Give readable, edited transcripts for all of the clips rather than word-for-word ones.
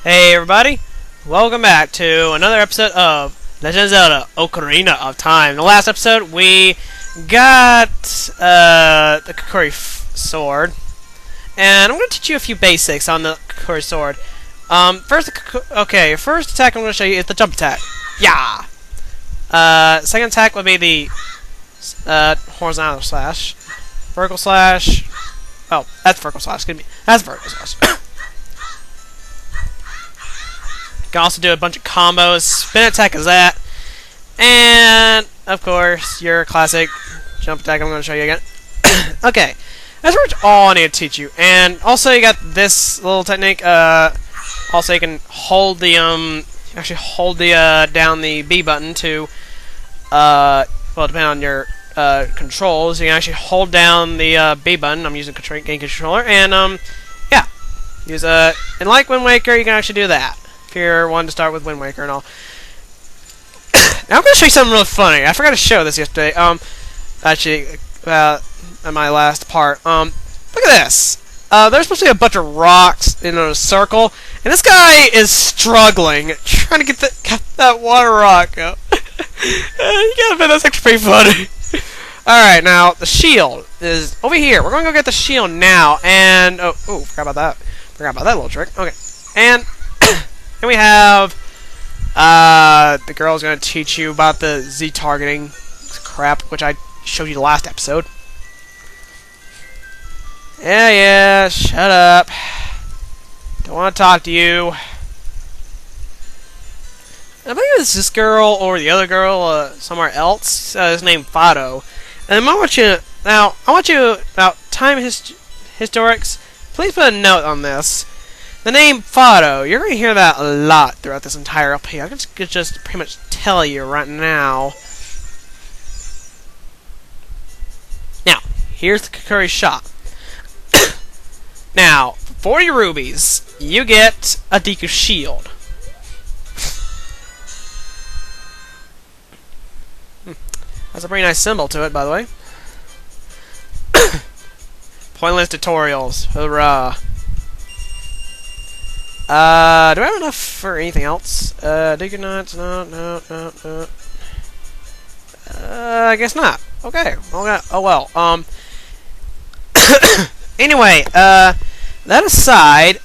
Hey everybody, welcome back to another episode of Legend of Zelda Ocarina of Time. In the last episode we got the Kokiri sword, and I'm going to teach you a few basics on the Kokiri sword. First attack I'm going to show you is the jump attack. Yeah! Second attack would be the horizontal slash. Vertical slash. Oh, that's vertical slash, excuse me. That's vertical slash. You can also do a bunch of combos. Spin attack is that. And, of course, your classic jump attack I'm going to show you again. Okay. That's pretty much all I need to teach you. And also you got this little technique. Also you can hold the, down the B button to, well, depending on your, controls. You can actually hold down the, B button. I'm using game controller. And, yeah. Use, and like Wind Waker, you can actually do that. If you're wanting to start with Wind Waker and all. Now I'm going to show you something really funny. I forgot to show this yesterday. Actually, in my last part. Look at this. There's supposed to be a bunch of rocks in a circle, and this guy is struggling, trying to get that water rock up. You gotta admit, that's actually pretty funny. Alright, now, the shield is over here. We're going to go get the shield now, and... Oh, forgot about that. Forgot about that little trick. Okay. And... Then we have, the girl's going to teach you about the Z targeting crap, which I showed you the last episode. Yeah, shut up. Don't want to talk to you. I believe it's this girl or the other girl somewhere else. His name Fado. And I want you, about time historics, please put a note on this. The name Fado, you're going to hear that a lot throughout this entire LP. I can just pretty much tell you right now. Now, here's the Kokiri shop. Now, for 40 rubies, you get a Deku shield. That's a pretty nice symbol to it, by the way. Pointless tutorials. Hurrah. Do I have enough for anything else? Deku nuts? No. I guess not. Okay. Oh well. Anyway, that aside,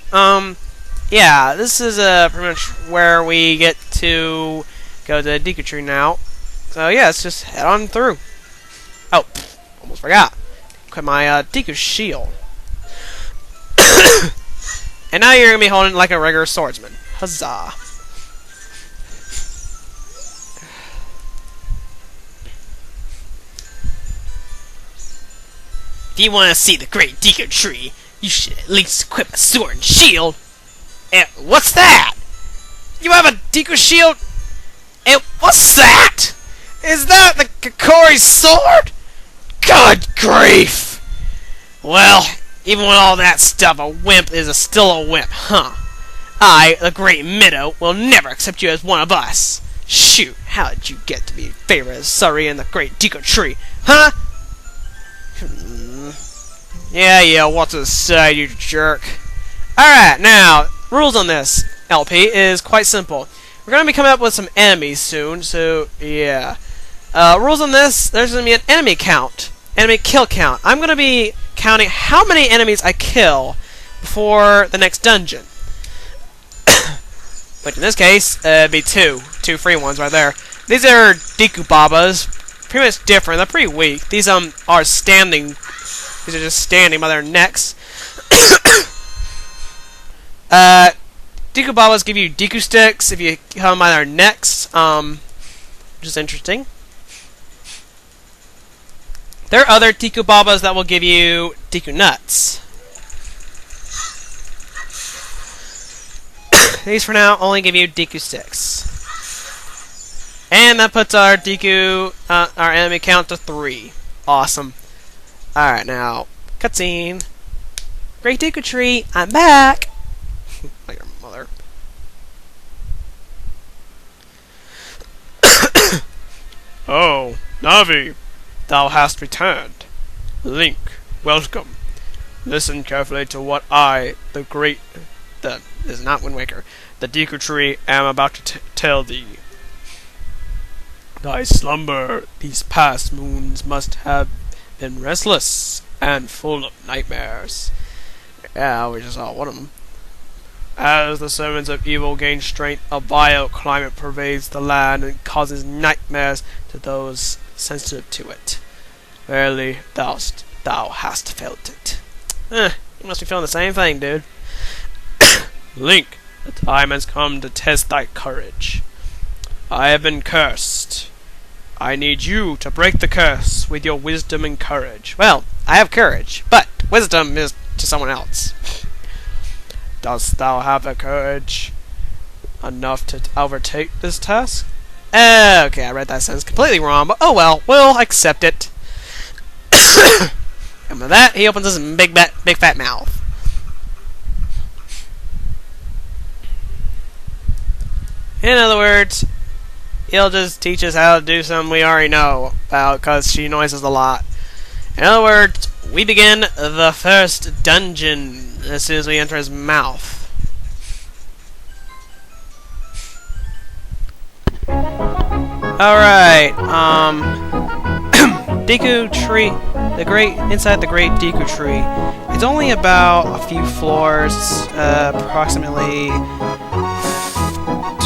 yeah, this is pretty much where we get to go to the Deku tree now. So yeah, let's just head on through. Oh, almost forgot. Equip my Deku shield. And now you're going to be holding it like a regular swordsman. Huzzah. If you want to see the great Deku tree, you should at least equip a sword and shield. And what's that? You have a Deku shield? And what's that? Is that the Kokiri sword? Good grief! Well... Even with all that stuff, a wimp is still a wimp, huh? I, the Great Minnow, will never accept you as one of us. Shoot, how did you get to be favorite as Surrey in the Great Deku tree, huh? Yeah, what's to say, you jerk? Alright, now, rules on this LP is quite simple. We're going to be coming up with some enemies soon, so, yeah. Rules on this, there's going to be an enemy count. Enemy kill count. I'm going to be counting how many enemies I kill before the next dungeon. Which in this case, it'd be two free ones right there. These are Deku Babas. Pretty much different. They're pretty weak. These are standing. These are just standing by their necks. Deku Babas give you Deku sticks if you kill them by their necks. Which is interesting. There are other Deku Babas that will give you Deku nuts. These for now only give you Deku sticks. And that puts our Deku, our enemy count to 3. Awesome. Alright, now, cutscene. Great Deku tree, I'm back! Like your mother. Oh, Navi. Thou hast returned. Link, welcome. Listen carefully to what I, the great This is not Wind Waker. The Deku Tree am about to tell thee. Thy slumber these past moons must have been restless and full of nightmares. Yeah, we just saw one of them. As the servants of evil gain strength, a vile climate pervades the land and causes nightmares to those sensitive to it. Verily, thou hast felt it. You must be feeling the same thing, dude. Link, the time has come to test thy courage. I have been cursed. I need you to break the curse with your wisdom and courage. Well, I have courage, but wisdom is to someone else. Dost thou have the courage enough to overtake this task? Okay, I read that sentence completely wrong, but oh well, we'll accept it. And with that, he opens his big fat mouth. In other words, he'll just teach us how to do something we already know about, because she annoys us a lot. In other words, we begin the first dungeon as soon as we enter his mouth. Alright, Deku Tree, inside the Great Deku Tree. It's only about a few floors, approximately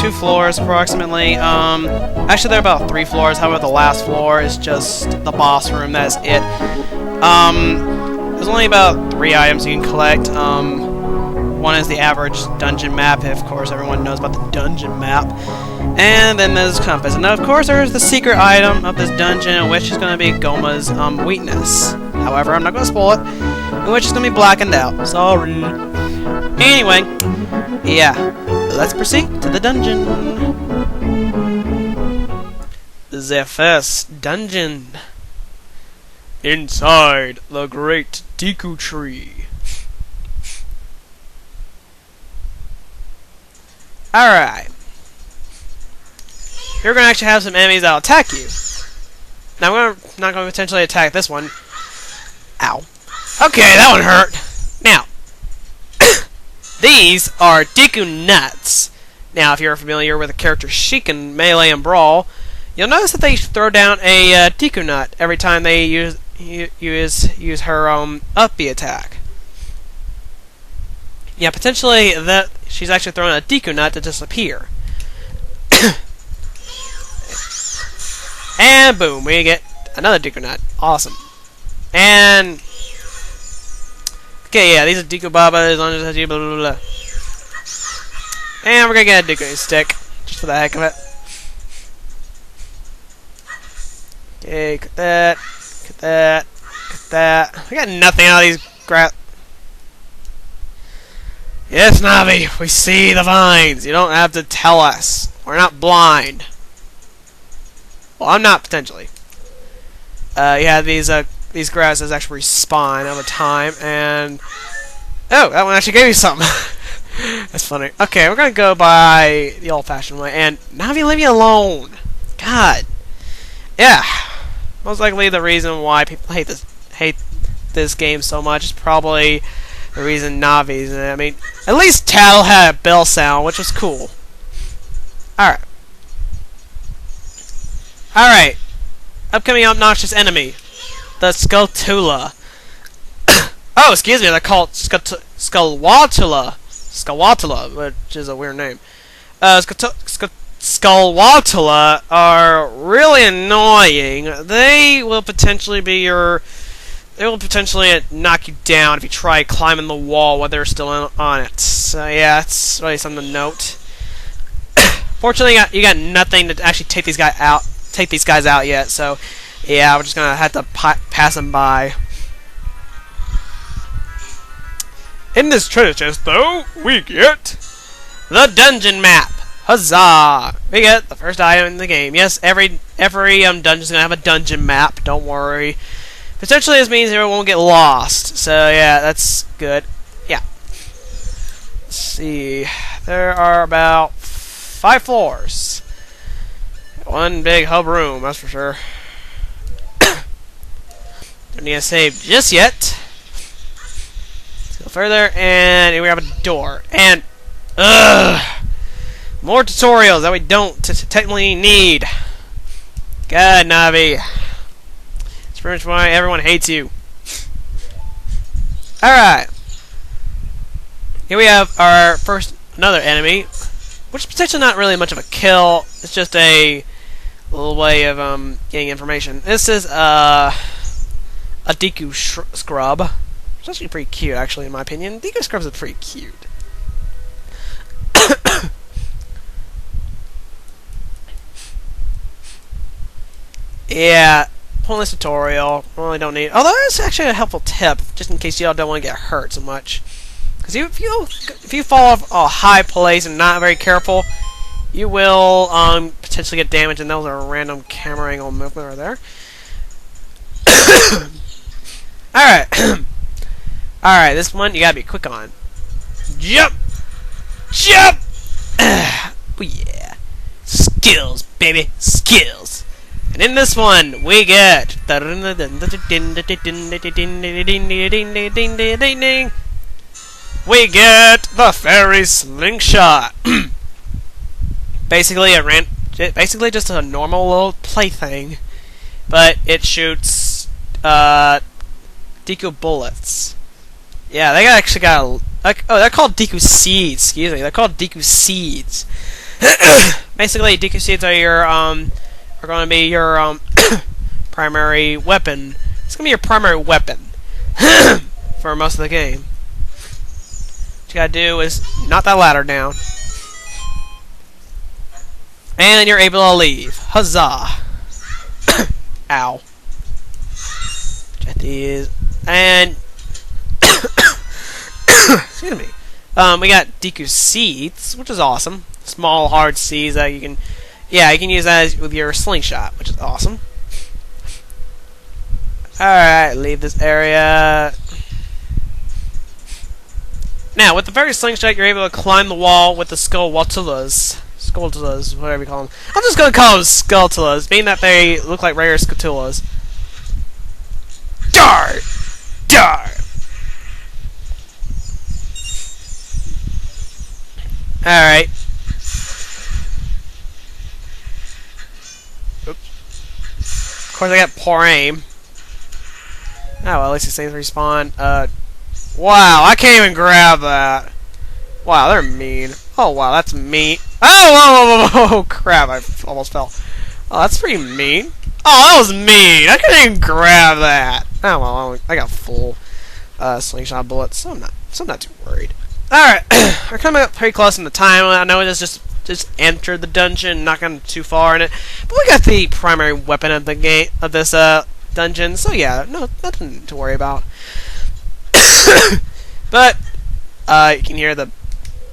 2 floors, approximately. Actually, there are about 3 floors. However, the last floor is just the boss room. That's it. There's only about 3 items you can collect. One is the average dungeon map, of course everyone knows about the dungeon map. And then there's compass. And of course there's the secret item of this dungeon, which is going to be Goma's weakness. However, I'm not going to spoil it, which is going to be blackened out. Sorry. Anyway, yeah, let's proceed to the dungeon. The first dungeon. Inside the Great Deku Tree. Alright. You're going to actually have some enemies that'll attack you. Now, I'm not going to potentially attack this one. Ow. Okay, that one hurt. Now, these are Deku Nuts. Now, if you're familiar with the character Sheik in Melee and Brawl, you'll notice that they throw down a Deku Nut every time they use her up B attack. Yeah, potentially that she's actually throwing a Deku Nut to disappear. And boom, we get another Deku Nut. Awesome. And okay, yeah, these are Deku Babas, blah, blah, blah, blah. And we're gonna get a Deku Stick, just for the heck of it. Okay, cut that, cut that, cut that. We got nothing out of these Yes, Navi, we see the vines. You don't have to tell us. We're not blind. Well, I'm not, potentially. Yeah, these grasses actually respawn over time, and oh, that one actually gave me something. That's funny. Okay, we're gonna go by the old-fashioned way, and Navi, leave me alone. God. Yeah. Most likely the reason why people hate this game so much is probably the reason Navi's in it. I mean, at least Tal had a bell sound, which was cool. Alright. Alright. Upcoming obnoxious enemy. The Skulltula. Oh, excuse me, they're called Skullwatula. Skullwatula, which is a weird name. Skullwatula are really annoying. They will potentially knock you down if you try climbing the wall while they're still on it. So yeah, it's really something to note. Fortunately, you got nothing to actually take these guys out yet. So yeah, we're just gonna have to pass them by. In this treasure chest, though, we get the dungeon map. Huzzah! We get the first item in the game. Yes, every dungeon's gonna have a dungeon map. Don't worry. Potentially, this means everyone won't get lost. So yeah, that's good. Yeah. Let's see. There are about 5 floors. One big hub room, that's for sure. Don't need to save just yet. Let's go further, and here we have a door. And, more tutorials that we don't technically need. God, Navi. That's pretty much why everyone hates you. Alright. Here we have our another enemy, which is potentially not really much of a kill. It's just a little way of getting information. This is a Deku Scrub. It's actually pretty cute, actually, in my opinion. Deku Scrubs are pretty cute. Yeah, pointless tutorial. Really don't need. Although it's actually a helpful tip, just in case y'all don't want to get hurt so much. Because if you fall off a high place and not very careful, you will potentially get damaged. And that was a random camera angle movement right there. All right, all right. This one you gotta be quick on. Jump, jump. Oh yeah, skills, baby, skills. And in this one, we get we get the fairy slingshot. Basically, basically just a normal little plaything, but it shoots Deku bullets. Yeah, they actually got they're called Deku seeds. Excuse me, they're called Deku seeds. Basically, Deku seeds are your are going to be your primary weapon. It's going to be your primary weapon for most of the game. What you got to do is knock that ladder down, and you're able to leave. Huzzah! Ow. Check these. And excuse me. We got Deku seeds, which is awesome. Small, hard seeds that you can, yeah, you can use that with your slingshot, which is awesome. All right, leave this area. Now, with the fairy slingshot, you're able to climb the wall with the Skulltulas. Skulltulas, whatever you call them. I'm just gonna call them Skulltulas, being that they look like rare Skulltulas. Dart! Dart! Alright. Oops. Of course, I got poor aim. Oh, well, at least these things respawn. Wow, I can't even grab that. Wow, they're mean. Oh, wow, that's mean. Oh, whoa, whoa, whoa, whoa, crap, I almost fell. Oh, that's pretty mean. Oh, that was mean. I couldn't even grab that. Oh, well, I got full slingshot bullets, so I'm not too worried. Alright, we're coming up pretty close in the time. I know it's just entered the dungeon, not gone too far in it. But we got the primary weapon of the game, of this dungeon, so yeah, no, nothing to worry about. But you can hear the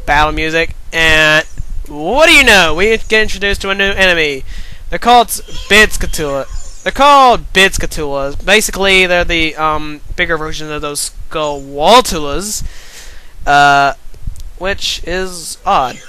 battle music, and what do you know? We get introduced to a new enemy. They're called Bidskatulas. They're called Bidskatulas. Basically, they're the bigger version of those Skulltulas, which is odd.